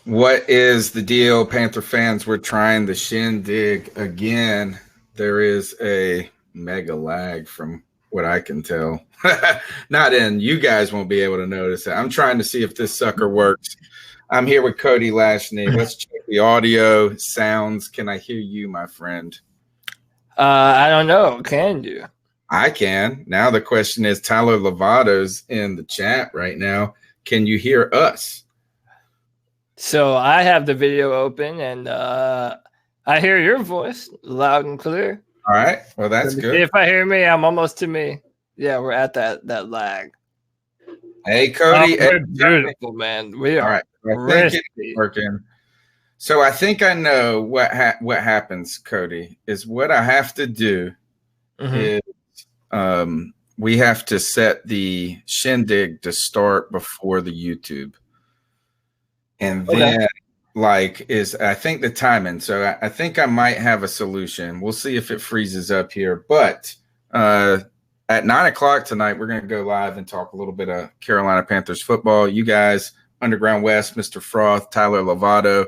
What is the deal, Panther fans? We're trying the Shindig again. There is a mega lag from what I can tell. Not in. You guys won't be able to notice it. I'm trying to see if this sucker works. I'm here with Cody Lashney. Let's check the audio sounds. Can I hear you, my friend? I don't know. Can you? I can. Now the question is, Tyler Lovato's in the chat right now. Can you hear us? So I have the video open, and I hear your voice loud and clear. All right. Well, that's good. If I hear me, I'm almost to me. Yeah, we're at that lag. Hey, Cody. We're beautiful, man. We are. All right. I think it's working. So I think I know what happens, Cody, is what I have to do is we have to set the Shindig to start before the YouTube. And then I think the timing. So I think I might have a solution. We'll see if it freezes up here. But at 9 o'clock tonight, we're going to go live and talk a little bit of Carolina Panthers football. You guys, Underground West, Mr. Froth, Tyler Lovato,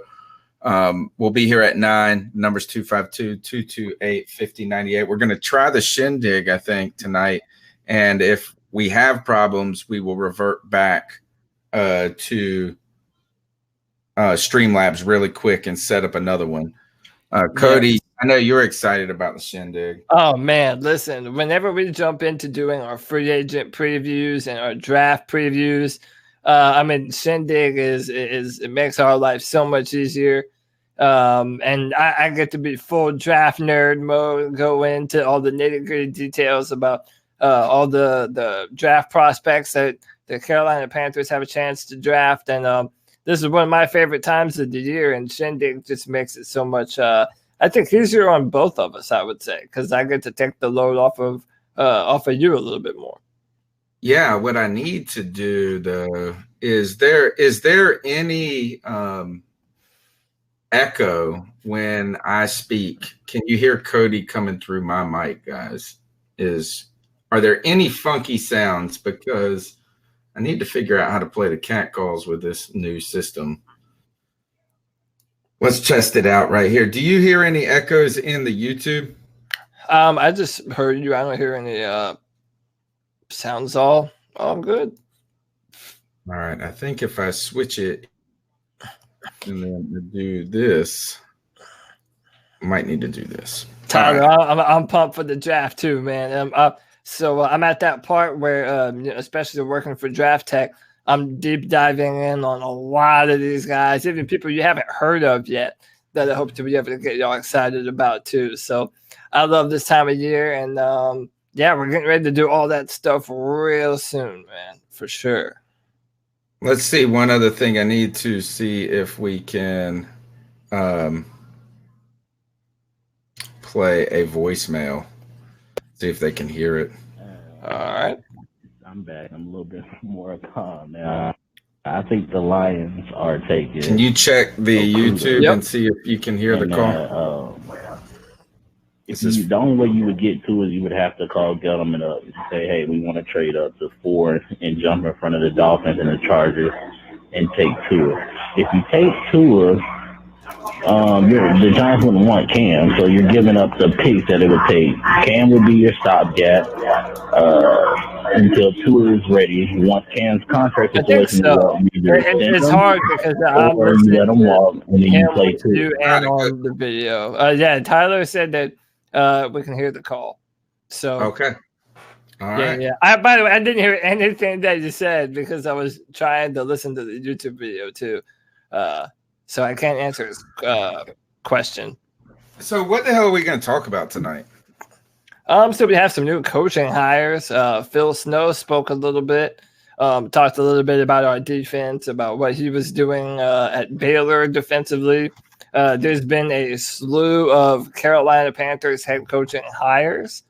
we'll be here at 9. Numbers 252-228-5098. We're going to try the Shindig, I think, tonight. And if we have problems, we will revert back to Streamlabs really quick and set up another one. Cody, yes. I know you're excited about the Shindig. Oh man, listen, whenever we jump into doing our free agent previews and our draft previews, Shindig is it makes our life so much easier. And I get to be full draft nerd mode, go into all the nitty-gritty details about all the draft prospects that the Carolina Panthers have a chance to draft. And this is one of my favorite times of the year, and Shindig just makes it so much, I think, easier on both of us, I would say, because I get to take the load off of you a little bit more. Yeah, what I need to do, though, is there any echo when I speak? Can you hear Cody coming through my mic, guys? Are there any funky sounds? Because I need to figure out how to play the cat calls with this new system. Let's test it out right here. Do you hear any echoes in the YouTube? I just heard you. I don't hear any sounds. All good. All right. I think if I switch it and then do this, I might need to do this. Tyler, right. I'm pumped for the draft too, man. So I'm at that part where, especially working for Draft Tech, I'm deep diving in on a lot of these guys, even people you haven't heard of yet, that I hope to be able to get y'all excited about too. So I love this time of year, and we're getting ready to do all that stuff real soon, man, for sure. Let's see. One other thing I need to see if we can play a voicemail. See if they can hear it. All right. I'm back. I'm a little bit more calm now. I think the Lions are taking. Can you check the YouTube and see if you can hear the call? The only way you would get to is you would have to call Gettleman up and say, hey, we want to trade up to 4 and jump in front of the Dolphins and the Chargers and take Tua. If you take Tua, the Giants wouldn't want Cam, so you're giving up the pick that it would take. Cam would be your stopgap until Tua is ready. Once Cam's contract situation is up, it's hard because I'm you let him walk and then you play Tua. And on the video, Tyler said that we can hear the call. So okay. All right. Yeah. By the way, I didn't hear anything that you said because I was trying to listen to the YouTube video too. So I can't answer his question. So what the hell are we going to talk about tonight? So we have some new coaching hires. Phil Snow spoke a little bit, talked a little bit about our defense, about what he was doing at Baylor defensively. There's been a slew of Carolina Panthers head coaching hires.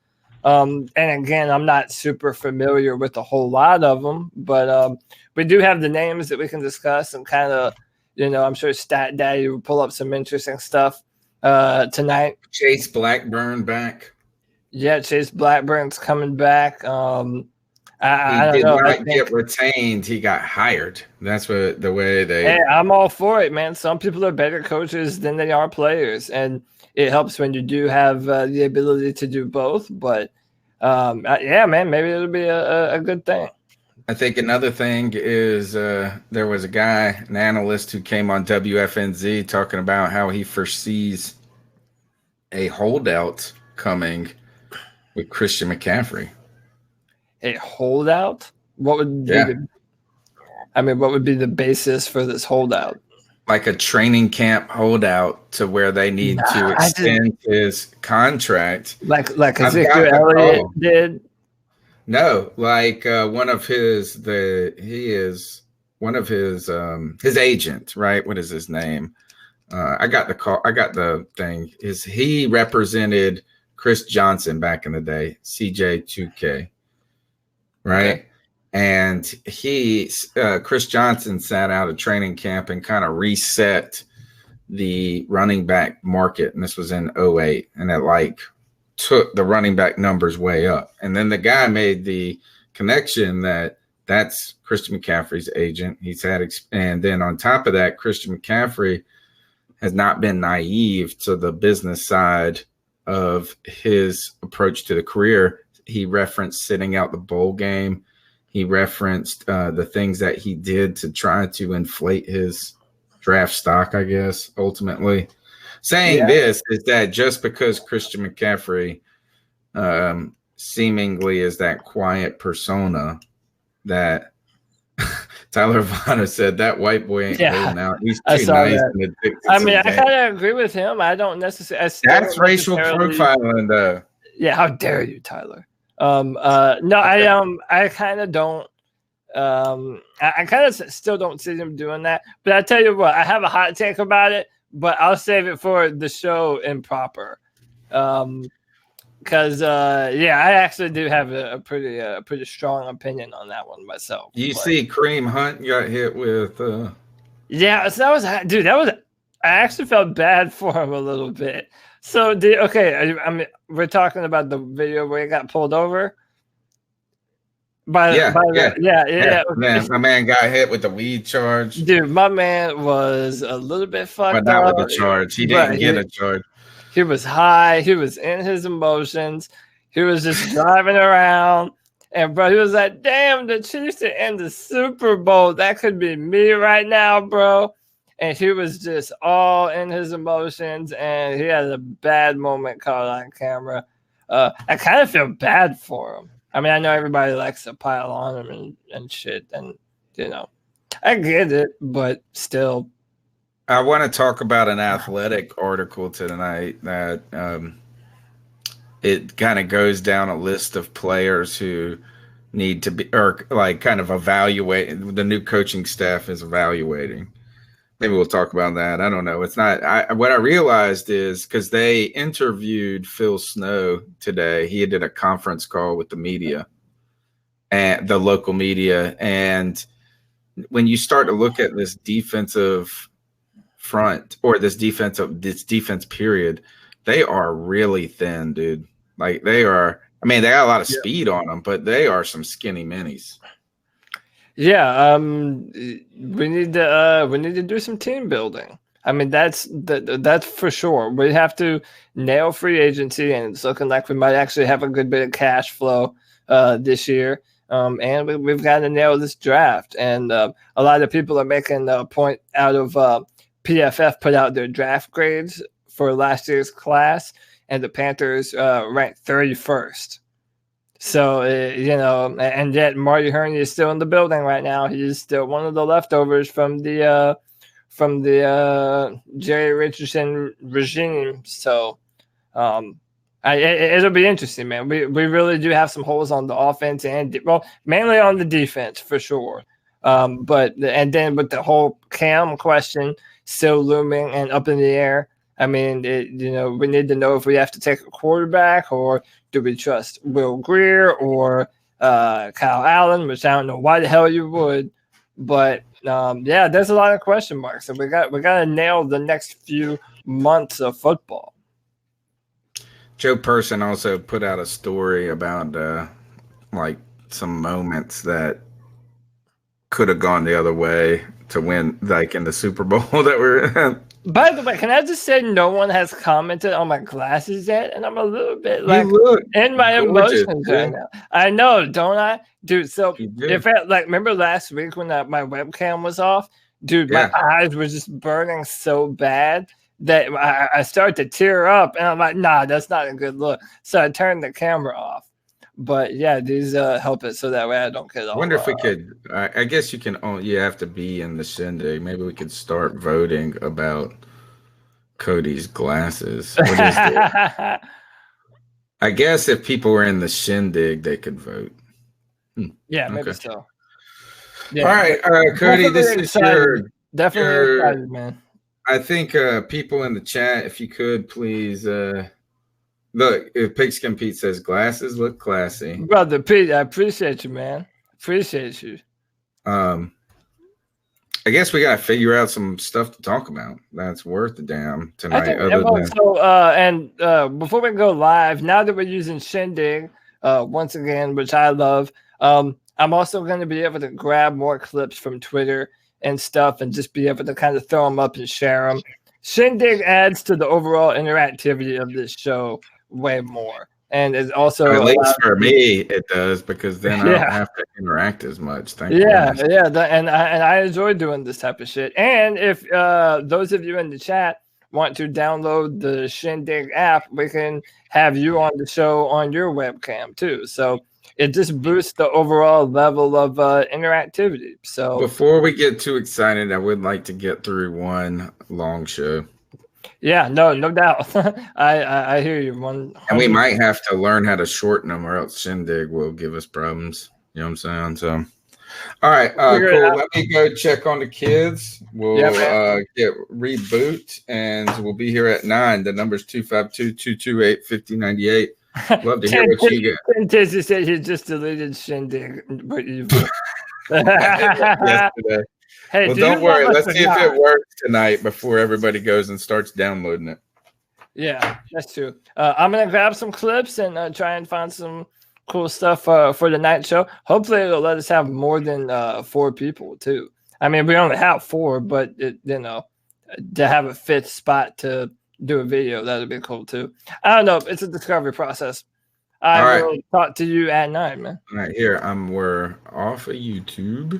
And again, I'm not super familiar with a whole lot of them, but we do have the names that we can discuss and kind of, I'm sure Stat Daddy will pull up some interesting stuff tonight. Chase Blackburn back. Yeah, Chase Blackburn's coming back. I don't did know. not get retained. He got hired. That's what the way they. Hey, I'm all for it, man. Some people are better coaches than they are players, and it helps when you do have the ability to do both. But yeah, man, maybe it'll be a good thing. I think another thing is there was a guy, an analyst, who came on WFNZ talking about how he foresees a holdout coming with Christian McCaffrey. A holdout? What would be what would be the basis for this holdout? Like a training camp holdout to where they need to extend his contract. Like Ezekiel Elliott did? No, like one of his agent, right? What is his name? I got the call. I got the thing. He represented Chris Johnson back in the day, CJ2K, right? Okay. And Chris Johnson sat out a training camp and kind of reset the running back market, and this was in 2008, and it took the running back numbers way up. And then the guy made the connection that that's Christian McCaffrey's agent. And then on top of that, Christian McCaffrey has not been naive to the business side of his approach to the career. He referenced sitting out the bowl game. He referenced the things that he did to try to inflate his draft stock, I guess, ultimately. Saying this is that just because Christian McCaffrey seemingly is that quiet persona that Tyler Vaughn said that white boy ain't holding out. He's too nice and addicted. I mean, I kind of agree with him. I don't necessarily. That's racial profiling, though. Yeah, how dare you, Tyler? No, I kind of don't. I kind of still don't see him doing that. But I tell you what, I have a hot take about it, but I'll save it for the show improper. Because I actually do have a pretty strong opinion on that one myself. You see, Kareem Hunt got hit with. Yeah, so I actually felt bad for him a little bit. So we're talking about the video where he got pulled over. Yeah. Okay. Man, my man got hit with the weed charge. Dude, my man was a little bit fucked up. But not with the charge. He didn't get a charge. He was high. He was in his emotions. He was just driving around. And, bro, he was like, damn, the Chiefs are in the Super Bowl. That could be me right now, bro. And he was just all in his emotions. And he had a bad moment caught on camera. I kind of feel bad for him. I mean, I know everybody likes to pile on him and shit. And, I get it. But still. I want to talk about an athletic article tonight that it kind of goes down a list of players who need to be, or kind of evaluate. The new coaching staff is evaluating. Maybe we'll talk about that. I don't know. It's not. What I realized is because they interviewed Phil Snow today. He did a conference call with the media and the local media. And when you start to look at this defensive front or this defense period, they are really thin, dude. Like they are. I mean, they got a lot of speed on them, but they are some skinny minis. Yeah, we need to do some team building. I mean, that's for sure. We have to nail free agency, and it's looking like we might actually have a good bit of cash flow this year. And we've got to nail this draft. And a lot of people are making a point out of PFF put out their draft grades for last year's class, and the Panthers ranked 31st. So, and yet Marty Herney is still in the building right now. He's still one of the leftovers from the Jerry Richardson regime. So, it'll be interesting, man. We really do have some holes on the offense and mainly on the defense for sure. But then with the whole Cam question still looming and up in the air. I mean, we need to know if we have to take a quarterback, or do we trust Will Grier or Kyle Allen, which I don't know why the hell you would. But there's a lot of question marks, and we got to nail the next few months of football. Joe Person also put out a story about some moments that could have gone the other way to win, like in the Super Bowl that we're in. By the way, can I just say no one has commented on my glasses yet? And I'm a little bit like in my emotions right now. I know, don't I? Dude, so if remember last week when my webcam was off? Dude, my eyes were just burning so bad that I started to tear up. And I'm like, nah, that's not a good look. So I turned the camera off. But yeah, these help it so that way I don't get all. I wonder if we could. I guess you can. You have to be in the Shindig. Maybe we could start voting about Cody's glasses. What is it? I guess if people were in the Shindig, they could vote. Yeah, maybe so. Yeah. All right, Cody. This is definitely excited, man. I think people in the chat, if you could please. Look, if Pigskin Pete says glasses look classy. Brother Pete, I appreciate you, man. Appreciate you. I guess we gotta figure out some stuff to talk about that's worth the damn tonight. Before we go live, now that we're using Shindig, once again, which I love, I'm also going to be able to grab more clips from Twitter and stuff and just be able to kind of throw them up and share them. Shindig adds to the overall interactivity of this show way more, and it's also at least for me it does, because then I don't have to interact as much. Thank you. And I enjoy doing this type of shit. And if those of you in the chat want to download the Shindig app, we can have you on the show on your webcam too, so it just boosts the overall level of interactivity. So before we get too excited, I would like to get through one long show. Yeah, no doubt. I hear you. And we might have to learn how to shorten them, or else Shindig will give us problems. You know what I'm saying? So, all right, cool. Let me go check on the kids. We'll get reboot, and we'll be here at 9. The number's 252-228-5098. Love to hear what you get. Tizzy said he just deleted Shindig. Yesterday. Hey, well, don't worry. Let's see if it works tonight before everybody goes and starts downloading it. Yeah, that's true. I'm going to grab some clips and try and find some cool stuff for the night show. Hopefully, it'll let us have more than 4 people, too. I mean, we only have 4, but, to have a 5th spot to do a video, that would be cool, too. I don't know. It's a discovery process. I will talk to you at 9, man. All right, here. We're off of YouTube.